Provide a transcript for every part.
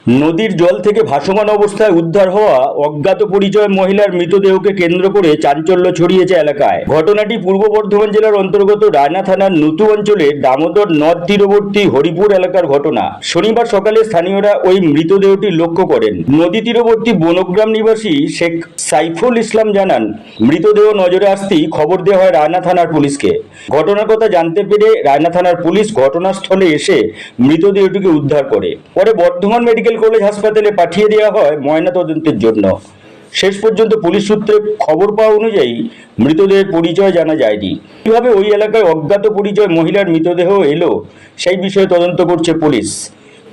নদীর জল থেকে ভাসমান অবস্থায় উদ্ধার হওয়া অজ্ঞাত পরিচয় মহিলার মৃতদেহকে কেন্দ্র করে চাঞ্চল্য ছড়িয়েছে এলাকায়। ঘটনাটি পূর্ব বর্ধমান জেলার অন্তর্গত রায়না থানার নতু অঞ্চলের দামোদর নদ তীরবর্তী হরিপুর এলাকার ঘটনা। শনিবার সকালে স্থানীয়রা ওই মৃতদেহটি লক্ষ্য করেন। নদী তীরবর্তী বনগ্রাম নিবাসী শেখ সাইফুল ইসলাম জানান, মৃতদেহ নজরে আসতেই খবর দেওয়া হয় রায়না থানার পুলিশকে। ঘটনার কথা জানতে পেরে রায়না থানার পুলিশ ঘটনাস্থলে এসে মৃতদেহটিকে উদ্ধার করে। পরে বর্ধমান মেডিকেল কলেজ হাসপাতালে পাঠিয়ে দেওয়া হয় ময়নাতদন্তের জন্য। শেষ পর্যন্ত পুলিশ সূত্রে খবর পাওয়া অনুযায়ী মৃতদেহের পরিচয় জানা যায়নি। কিভাবে ওই এলাকায় অজ্ঞাত পরিচয় মহিলার মৃতদেহ এলো সেই বিষয়ে তদন্ত করছে পুলিশ।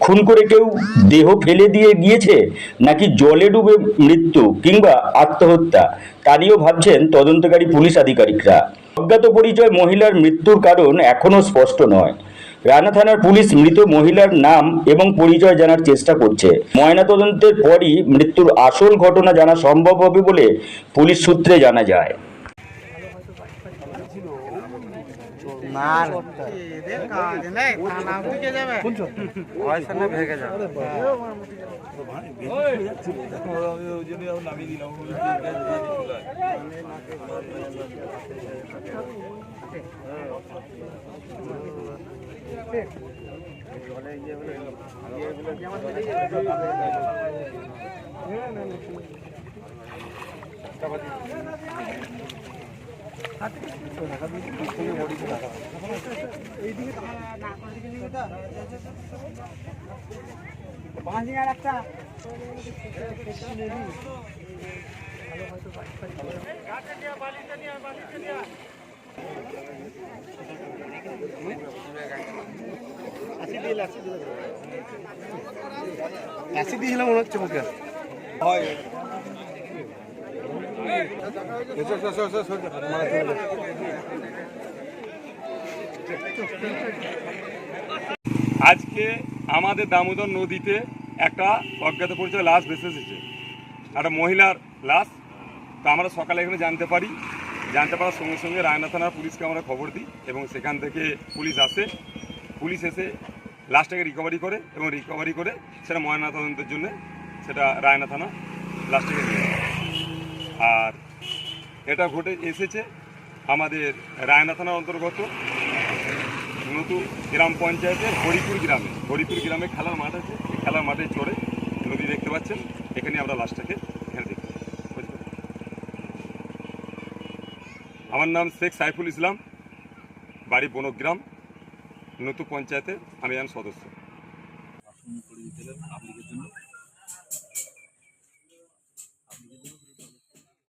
খুন করে কেউ দেহ ফেলে দিয়ে গিয়েছে নাকি জলে ডুবে মৃত্যু কিংবা আত্মহত্যা, তা নিয়েও ভাবছেন তদন্তকারী পুলিশ আধিকারিকরা। অজ্ঞাত পরিচয় মহিলার মৃত্যুর কারণ এখনো স্পষ্ট নয়। রায়না থানার পুলিশ মৃত মহিলার নাম এবং পরিচয় জানার চেষ্টা করছে। ময়নাতদন্তের পরই মৃত্যুর আসল ঘটনা জানা সম্ভব হবে বলে পুলিশ সূত্রে জানা যায়। অ্যাসিড দিয়েছিলাম মনে হচ্ছে মুখে। আজকে আমাদের দামোদর নদীতে একটা অজ্ঞাত পরিচয় লাশ ভেসে এসেছে, একটা মহিলার লাশ। তো আমরা সকালে এখানে জানতে পারার সঙ্গে সঙ্গে রায়না থানার পুলিশকে আমরা খবর দিই এবং সেখান থেকে পুলিশ আসে। পুলিশ এসে লাশটাকে রিকভারি করে এবং রিকভারি করে সেটা ময়নাতদন্তের জন্য সেটা রায়না থানা লাশটাকে নিয়ে যায়। আর এটা ঘটে এসেছে আমাদের রায়না থানার অন্তর্গত নতুন গ্রাম পঞ্চায়েতের হরিপুর গ্রামে খেলার মাঠ আছে। খেলার মাঠে চড়ে নদী দেখতে পাচ্ছেন, এখানে আমরা লাশটাকে এখানে দেখতে পাচ্ছি। আমার নাম শেখ সাইফুল ইসলাম, বাড়ি বনগ্রাম, নতুন পঞ্চায়েতের আমি একজন সদস্য।